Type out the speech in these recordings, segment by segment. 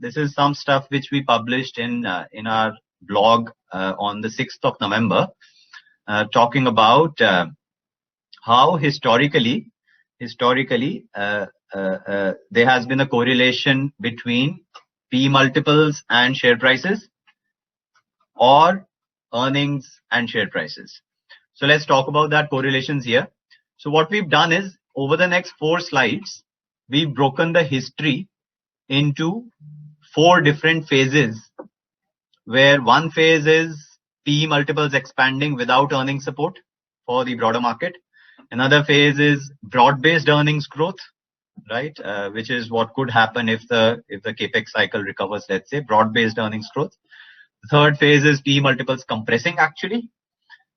this is some stuff which we published in our blog on the 6th of November, talking about how historically there has been a correlation between P multiples and share prices, or earnings and share prices. So let's talk about that correlations here. So what we've done is, over the next 4 slides, we've broken the history into 4 different phases, where one phase is P multiples expanding without earnings support for the broader market. Another phase is broad-based earnings growth, right? Which is what could happen if the capex cycle recovers, let's say, broad-based earnings growth. The third phase is P multiples compressing actually.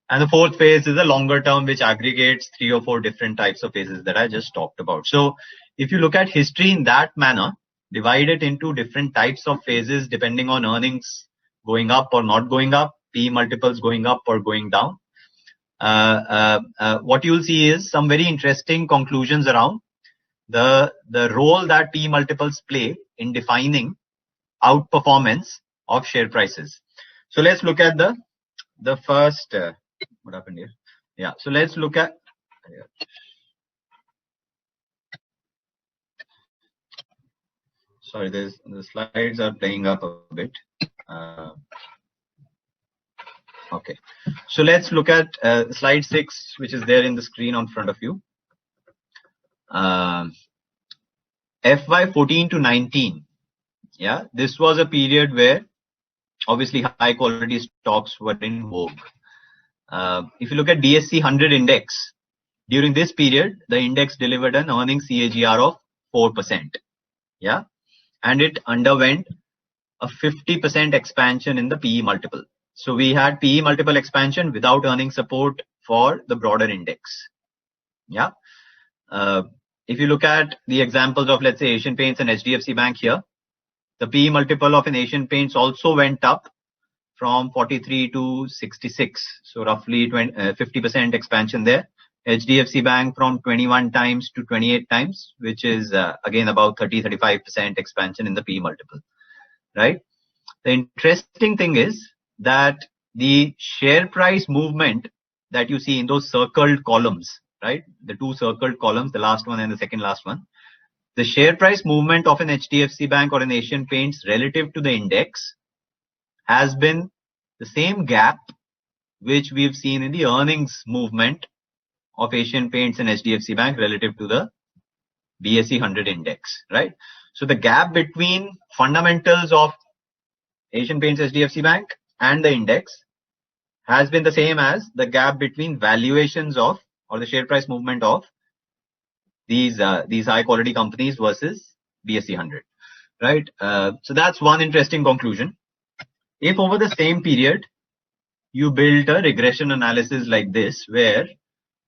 And the fourth phase is a longer term, which aggregates 3 or 4 different types of phases that I just talked about. So if you look at history in that manner, divide it into different types of phases depending on earnings going up or not going up, P multiples going up or going down. What you'll see is some very interesting conclusions around the role that P multiples play in defining outperformance of share prices. So let's look at the first. What happened here? Yeah. So let's look at. Sorry, the slides are playing up a bit. Okay. So let's look at slide 6, which is there in the screen on front of you. FY 14 to 19. Yeah, this was a period where obviously high quality stocks were in vogue. If you look at BSE 100 index, during this period, the index delivered an earnings CAGR of 4%. Yeah, and it underwent a 50% expansion in the PE multiple. So we had PE multiple expansion without earnings support for the broader index. Yeah. If you look at the examples of, let's say, Asian Paints and HDFC Bank here, the PE multiple of an Asian Paints also went up from 43 to 66. So roughly 50% expansion there. HDFC Bank from 21 times to 28 times, which is again about 30-35% expansion in the PE multiple, right? The interesting thing is that the share price movement that you see in those circled columns, right? The 2 circled columns, the last one and the second last one. The share price movement of an HDFC Bank or an Asian Paints relative to the index has been the same gap which we've seen in the earnings movement of Asian Paints and HDFC Bank relative to the BSE 100 index, right? So the gap between fundamentals of Asian Paints, HDFC Bank and the index has been the same as the gap between valuations of, or the share price movement of, these high quality companies versus BSE 100, right? So that's one interesting conclusion. If over the same period you build a regression analysis like this, where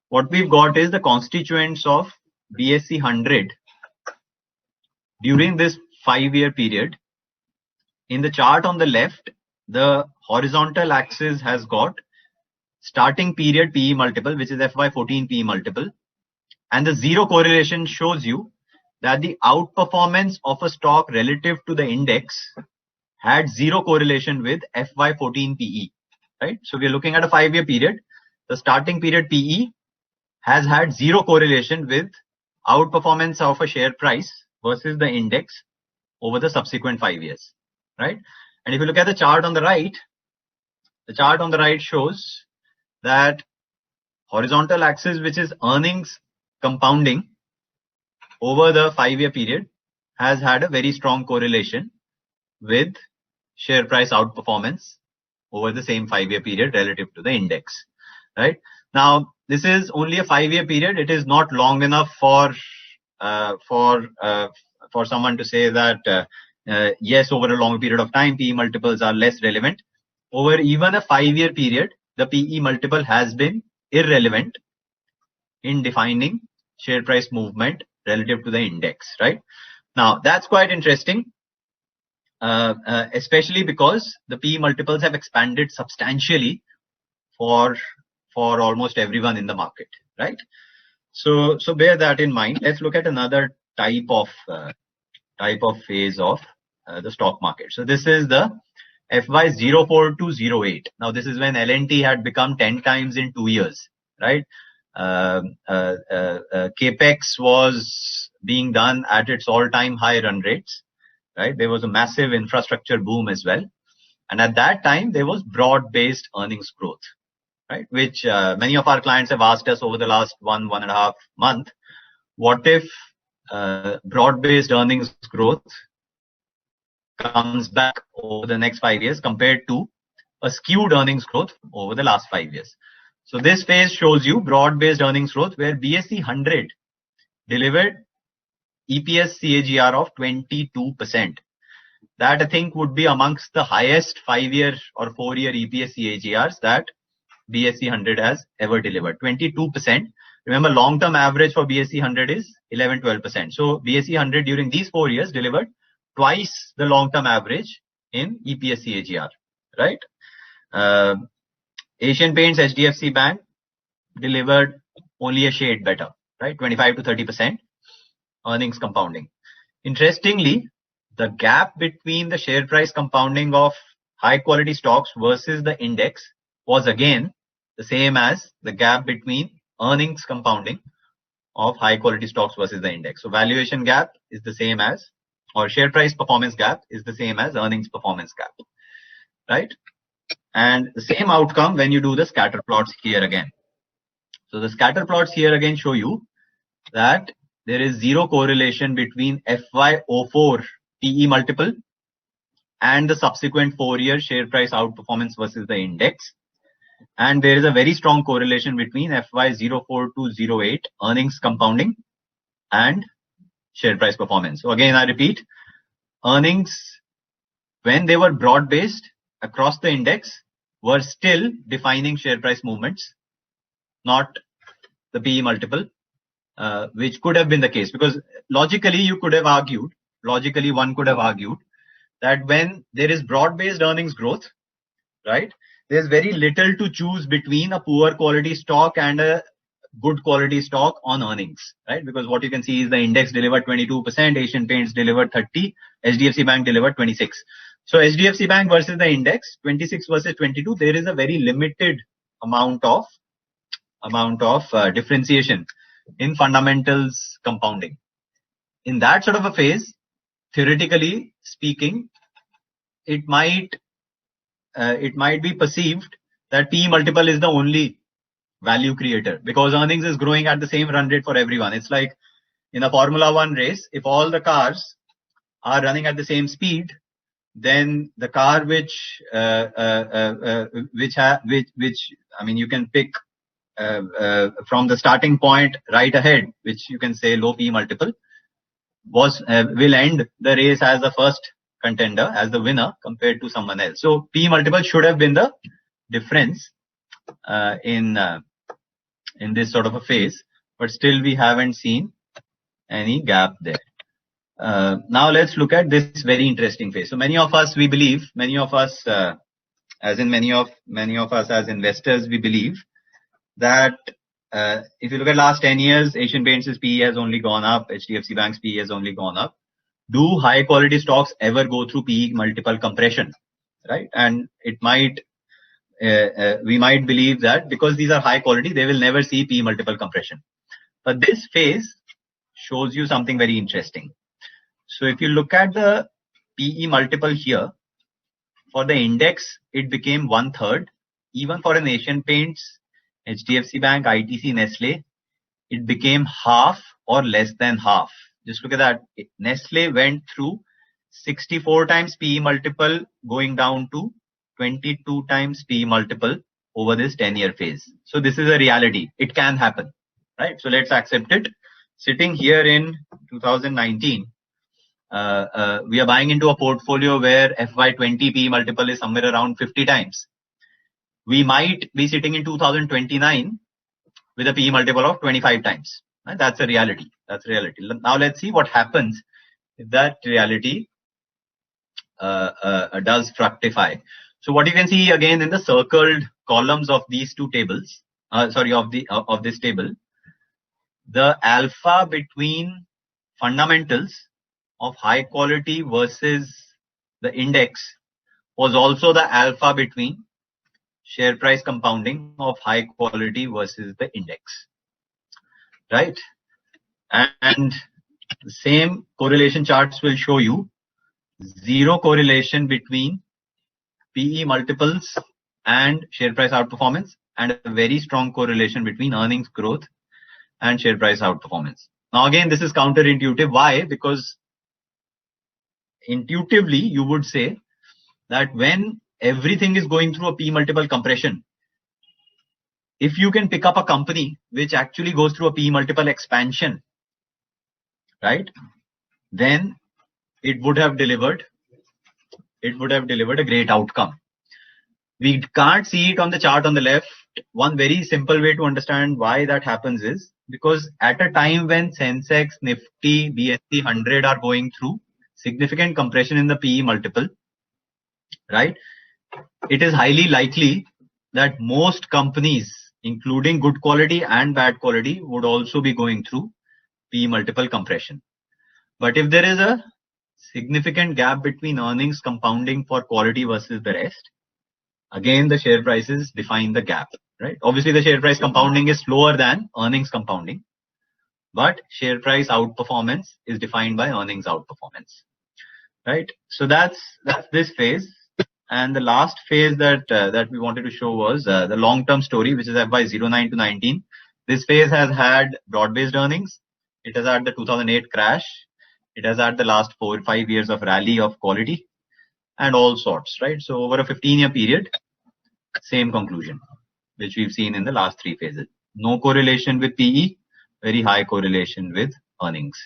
what we've got is the constituents of BSE 100 during this 5-year period. In the chart on the left, the horizontal axis has got starting period PE multiple, which is FY 14 PE multiple, and the zero correlation shows you that the outperformance of a stock relative to the index had zero correlation with FY 14 PE, right? So we're looking at a 5-year period. The starting period PE has had zero correlation with outperformance of a share price versus the index over the subsequent 5 years, right? And if you look at the chart on the right shows that horizontal axis, which is earnings compounding over the 5-year period, has had a very strong correlation with share price outperformance over the same 5-year period relative to the index, right? Now, this is only a 5-year period. It is not long enough for someone to say that yes, over a long period of time, PE multiples are less relevant. Over even a 5-year period, the PE multiple has been irrelevant in defining share price movement relative to the index, right? Now, that's quite interesting, especially because the PE multiples have expanded substantially for almost everyone in the market, right? So bear that in mind. Let's look at another type of phase of the stock market. So this is the FY04 to 08. Now this is when L&T had become 10 times in 2 years, right? Capex was being done at its all-time high run rates, right? There was a massive infrastructure boom as well. And at that time, there was broad-based earnings growth, right? Which many of our clients have asked us over the last 1.5 month. What if broad-based earnings growth comes back over the next 5 years compared to a skewed earnings growth over the last 5 years? So this phase shows you broad-based earnings growth where BSE 100 delivered EPS CAGR of 22%. That I think would be amongst the highest 5-year or 4-year EPS CAGRs that BSE 100 has ever delivered. 22%. Remember, long-term average for BSE 100 is 11-12%. So BSE 100 during these 4 years delivered twice the long-term average in EPS CAGR, right? Asian Paints, HDFC Bank delivered only a shade better, right? 25 to 30% earnings compounding. Interestingly, the gap between the share price compounding of high quality stocks versus the index was again the same as the gap between earnings compounding of high quality stocks versus the index. So valuation gap is the same as, or share price performance gap is the same as earnings performance gap, right? And the same outcome when you do the scatter plots here again. So the scatter plots here again show you that there is zero correlation between FY04 PE multiple and the subsequent 4-year share price outperformance versus the index. And there is a very strong correlation between FY04 to 08 earnings compounding and share price performance. So again, I repeat, earnings, when they were broad-based across the index, were still defining share price movements, not the PE multiple, which could have been the case. Because logically, you could have argued, one could have argued that when there is broad-based earnings growth, right, there's very little to choose between a poor quality stock and a good quality stock on earnings, right? Because what you can see is the index delivered 22%, Asian Paints delivered 30, HDFC Bank delivered 26. So HDFC Bank versus the index, 26 versus 22, there is a very limited amount of differentiation in fundamentals compounding. In that sort of a phase, theoretically speaking, it might be perceived that PE multiple is the only value creator because earnings is growing at the same run rate for everyone. It's like in a Formula One race, if all the cars are running at the same speed, then the car which I mean you can pick from the starting point right ahead, which you can say low PE multiple, will end the race as the first contender, as the winner compared to someone else. So PE multiple should have been the difference in this sort of a phase, but still we haven't seen any gap there. Now let's look at this very interesting phase. So many of us as investors, we believe that if you look at last 10 years, Asian Paints' PE has only gone up, HDFC Bank's PE has only gone up. Do high quality stocks ever go through PE multiple compression, right? And it might, we might believe that because these are high quality, they will never see PE multiple compression. But this phase shows you something very interesting. So if you look at the PE multiple here, for the index, it became 1/3. Even for an Asian Paints, HDFC Bank, ITC, Nestle, it became half or less than half. Just look at that. Nestle went through 64 times PE multiple going down to 22 times PE multiple over this 10-year phase. So this is a reality. It can happen, right? So let's accept it. Sitting here in 2019, we are buying into a portfolio where FY20 PE multiple is somewhere around 50 times. We might be sitting in 2029 with a PE multiple of 25 times. Right? That's a reality. That's reality. Now let's see what happens if that reality does fructify. So what you can see again in the circled columns of these two tables, of this table, the alpha between fundamentals of high quality versus the index, was also the alpha between share price compounding of high quality versus the index, right? And the same correlation charts will show you zero correlation between PE multiples and share price outperformance, and a very strong correlation between earnings growth and share price outperformance. Now again, this is counterintuitive. Why? Because intuitively you would say that when everything is going through a P multiple compression, if you can pick up a company which actually goes through a P multiple expansion, right, then it would have delivered a great outcome. We can't see it on the chart on the left. One very simple way to understand why that happens is because at a time when Sensex, Nifty, BSE 100 are going through significant compression in the PE multiple, right, it is highly likely that most companies, including good quality and bad quality, would also be going through PE multiple compression. But if there is a significant gap between earnings compounding for quality versus the rest, again the share prices define the gap, right? Obviously the share price compounding is slower than earnings compounding, but share price outperformance is defined by earnings outperformance, right? So that's this phase. And the last phase that we wanted to show was the long-term story, which is FY09 to 19. This phase has had broad-based earnings. It has had the 2008 crash. It has had the last 4 or 5 years of rally of quality and all sorts, right? So over a 15-year period, same conclusion, which we've seen in the last 3 phases. No correlation with PE, very high correlation with earnings.